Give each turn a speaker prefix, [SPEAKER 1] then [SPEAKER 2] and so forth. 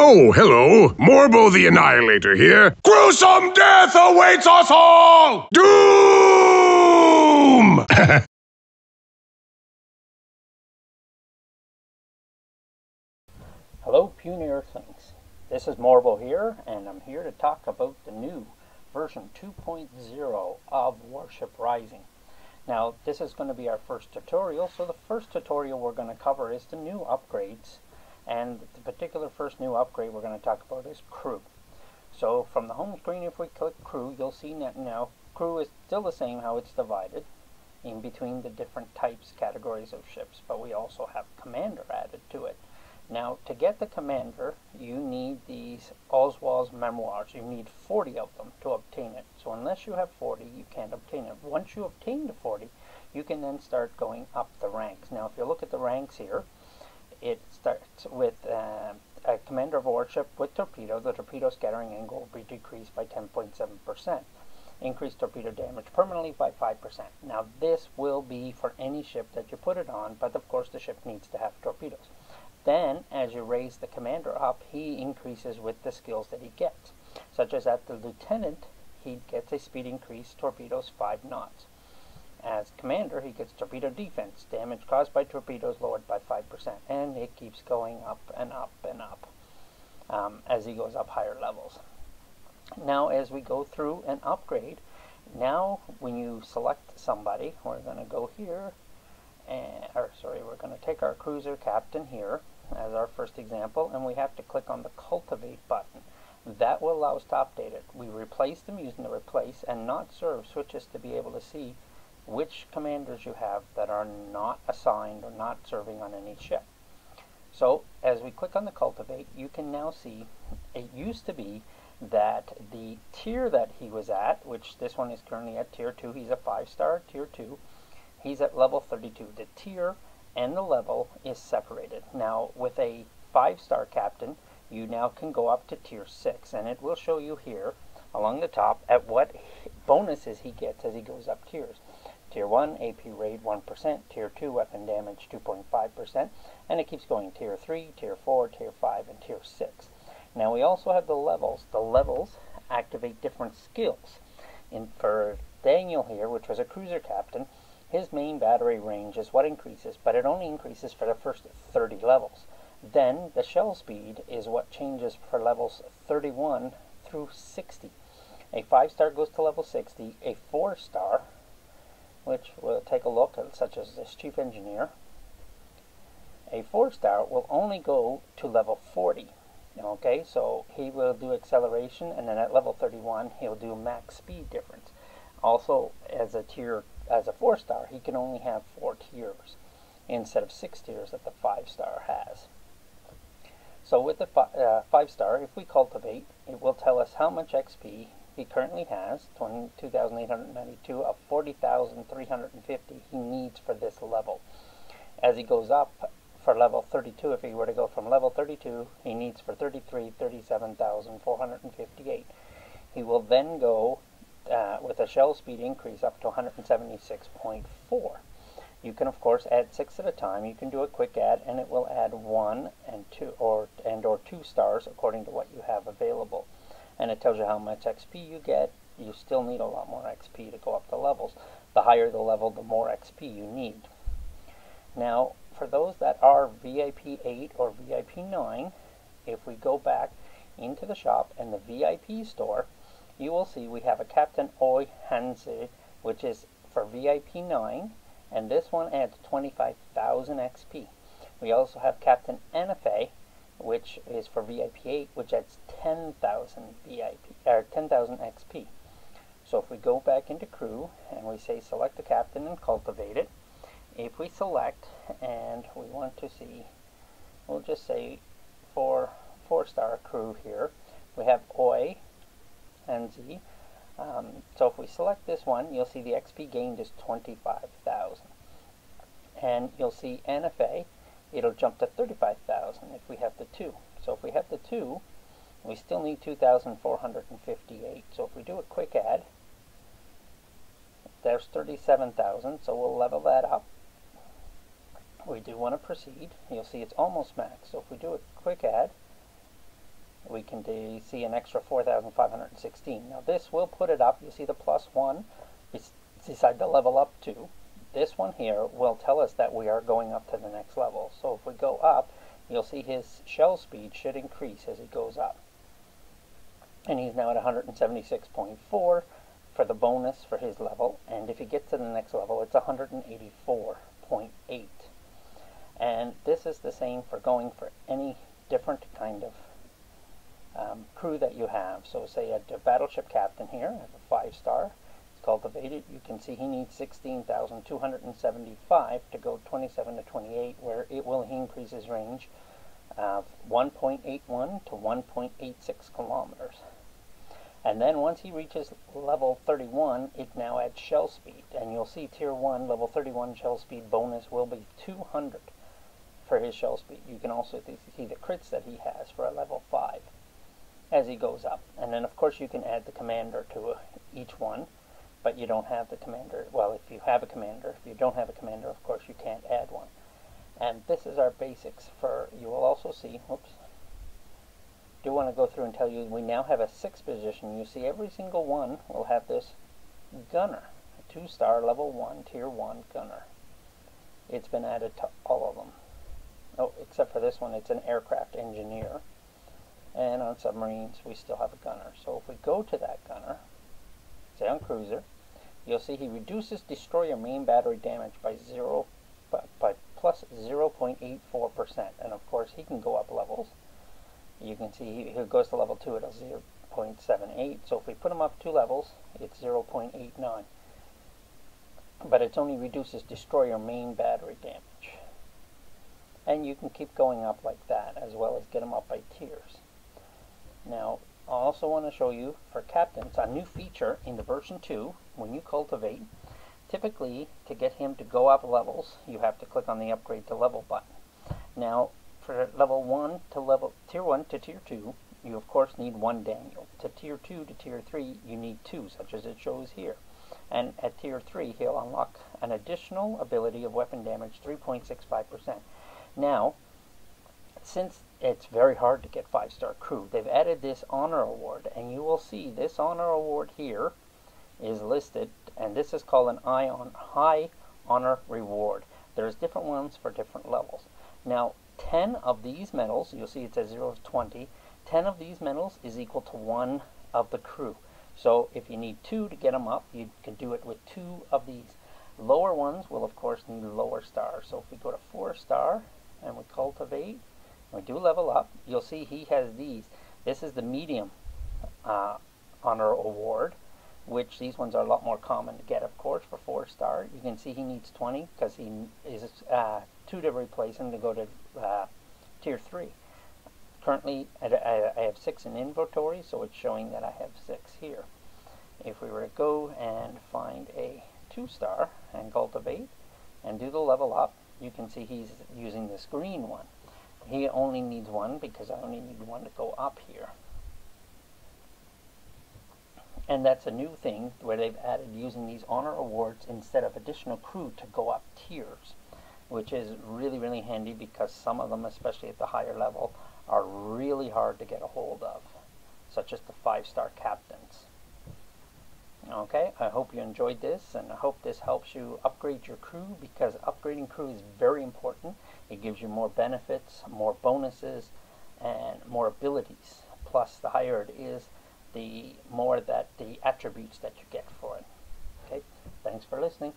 [SPEAKER 1] Oh, hello. Morbo the Annihilator here. Gruesome death awaits us all! Doom!
[SPEAKER 2] Hello, puny Earthlings. This is Morbo here, and I'm here to talk about the new version 2.0 of Warship Rising. Now, this is going to be our first tutorial, so the first tutorial we're going to cover is the new upgrades, and the particular first new upgrade we're going to talk about is crew. So, from the home screen, if we click crew, you'll see that now crew is still the same, how it's divided in between the different types, categories of ships, but we also have commander added to it. Now, to get the commander, you need these Oswald's memoirs. You need 40 of them to obtain it. So unless you have 40, you can't obtain it. Once you obtain the 40, you can then start going up the ranks. Now, if you look at the ranks here, it starts with a commander of a warship with torpedo. The torpedo scattering angle will be decreased by 10.7%. Increase torpedo damage permanently by 5%. Now, this will be for any ship that you put it on, but of course the ship needs to have torpedoes. Then, as you raise the commander up, he increases with the skills that he gets. Such as at the lieutenant, he gets a speed increase, torpedoes 5 knots. As commander, he gets torpedo defense, damage caused by torpedoes lowered by 5%. And it keeps going up and up and up as he goes up higher levels. Now, as we go through an upgrade, now when you select somebody, we're going to go here. We're going to take our cruiser captain here as our first example, and we have to click on the cultivate button. That will allow us to update it. We replace them using the replace and not serve switches to be able to see which commanders you have that are not assigned or not serving on any ship. So as we click on the cultivate, you can now see it used to be that the tier that he was at, which this one is currently at tier 2, he's a 5-star tier 2. He's at level 32. The tier and the level is separated. Now, with a 5-star captain, you now can go up to tier 6, and it will show you here along the top at what bonuses he gets as he goes up tiers. Tier 1, AP raid 1%, Tier 2, weapon damage 2.5%, and it keeps going Tier 3, Tier 4, Tier 5, and Tier 6. Now, we also have the levels. The levels activate different skills. For Daniel here, which was a cruiser captain, his main battery range is what increases, but it only increases for the first 30 levels. Then the shell speed is what changes for levels 31 through 60. A 5-star goes to level 60. A 4-star, which we'll take a look at, such as this chief engineer, a 4-star will only go to level 40. Okay, so he will do acceleration, and then at level 31 he'll do max speed difference. Also, as a 4-star, he can only have 4 tiers instead of 6 tiers that the 5-star has. So with the 5-star, if we cultivate, it will tell us how much XP he currently has, 22,892 of 40,350 he needs for this level. As he goes up for level 32, if he were to go from level 32, he needs for 37,458. He will then go with a shell speed increase up to 176.4. You can of course add 6 at a time. You can do a quick add, and it will add 1 and 2 or 2 stars according to what you have available. And it tells you how much XP you get. You still need a lot more XP to go up the levels. The higher the level, the more XP you need. Now, for those that are VIP 8 or VIP 9, if we go back into the shop and the VIP store, you will see we have a Captain Oi Hanse, which is for VIP 9, and this one adds 25,000 XP. We also have Captain Anafe, which is for VIP 8, which adds 10,000 XP. So if we go back into crew and we say select the captain and cultivate it, if we select and we want to see, we'll just say for 4-star crew here, we have Oi and Z. So if we select this one, you'll see the XP gained is 25,000. And you'll see NFA, it'll jump to 35,000 if we have the 2. So if we have the 2, we still need 2,458. So if we do a quick add, there's 37,000, so we'll level that up. We do want to proceed. You'll see it's almost max. So if we do a quick add, we can see an extra 4,516. Now this will put it up. You see the +1 beside the level up to. This one here will tell us that we are going up to the next level. So if we go up, you'll see his shell speed should increase as he goes up. And he's now at 176.4 for the bonus for his level. And if he gets to the next level, it's 184.8. And this is the same for going for any different kind of crew that you have. So say a battleship captain here, I have a 5-star. It's cultivated. You can see he needs 16,275 to go 27 to 28, where it will increase his range of 1.81 to 1.86 kilometers. And then once he reaches level 31, it now adds shell speed. And you'll see tier 1, level 31 shell speed bonus will be 200 for his shell speed. You can also see the crits that he has for a level 5 as he goes up. And then of course you can add the commander to each one, but you don't have the commander. Well, if you have a commander. If you don't have a commander, of course you can't add one. And this is our basics for, you will also see, whoops, do want to go through and tell you we now have a 6th position. You see every single one will have this gunner, a 2-star level 1 tier 1 gunner. It's been added to all of them. Oh, except for this one, it's an aircraft engineer. And on submarines, we still have a gunner. So if we go to that gunner, say on cruiser, you'll see he reduces destroyer main battery damage by plus 0.84%. And of course, he can go up levels. You can see he goes to level 2 at 0.78. So if we put him up 2 levels, it's 0.89. But it only reduces destroyer main battery damage. And you can keep going up like that, as well as get them up by tiers. Now, I also want to show you, for captains, a new feature in the version 2, when you cultivate. Typically, to get him to go up levels, you have to click on the upgrade to level button. Now, for level 1 to tier 1 to tier 2, you of course need 1 Daniel. To tier 2 to tier 3, you need 2, such as it shows here. And at tier 3, he'll unlock an additional ability of weapon damage 3.65%. Now, since it's very hard to get 5-star crew, they've added this honor award, and you will see this honor award here is listed, and this is called an high honor reward. There's different ones for different levels. Now, 10 of these medals, you'll see it says 0 to 20, 10 of these medals is equal to 1 of the crew. So if you need 2 to get them up, you can do it with 2 of these. Lower ones will of course need lower stars. So if we go to 4-star and we cultivate, we do level up, you'll see he has these. This is the medium honor award, which these ones are a lot more common to get, of course, for 4-star. You can see he needs 20 because he is 2 to replace him to go to tier 3. Currently, I have 6 in inventory, so it's showing that I have 6 here. If we were to go and find a 2-star and cultivate and do the level up, you can see he's using this green one. He only needs 1 because I only need 1 to go up here. And that's a new thing where they've added using these honor awards instead of additional crew to go up tiers, which is really, really handy because some of them, especially at the higher level, are really hard to get a hold of, such as the 5-star captains. Okay, I hope you enjoyed this, and I hope this helps you upgrade your crew, because upgrading crew is very important. It gives you more benefits, more bonuses, and more abilities. Plus, the higher it is, the more that the attributes that you get for it. Okay, thanks for listening.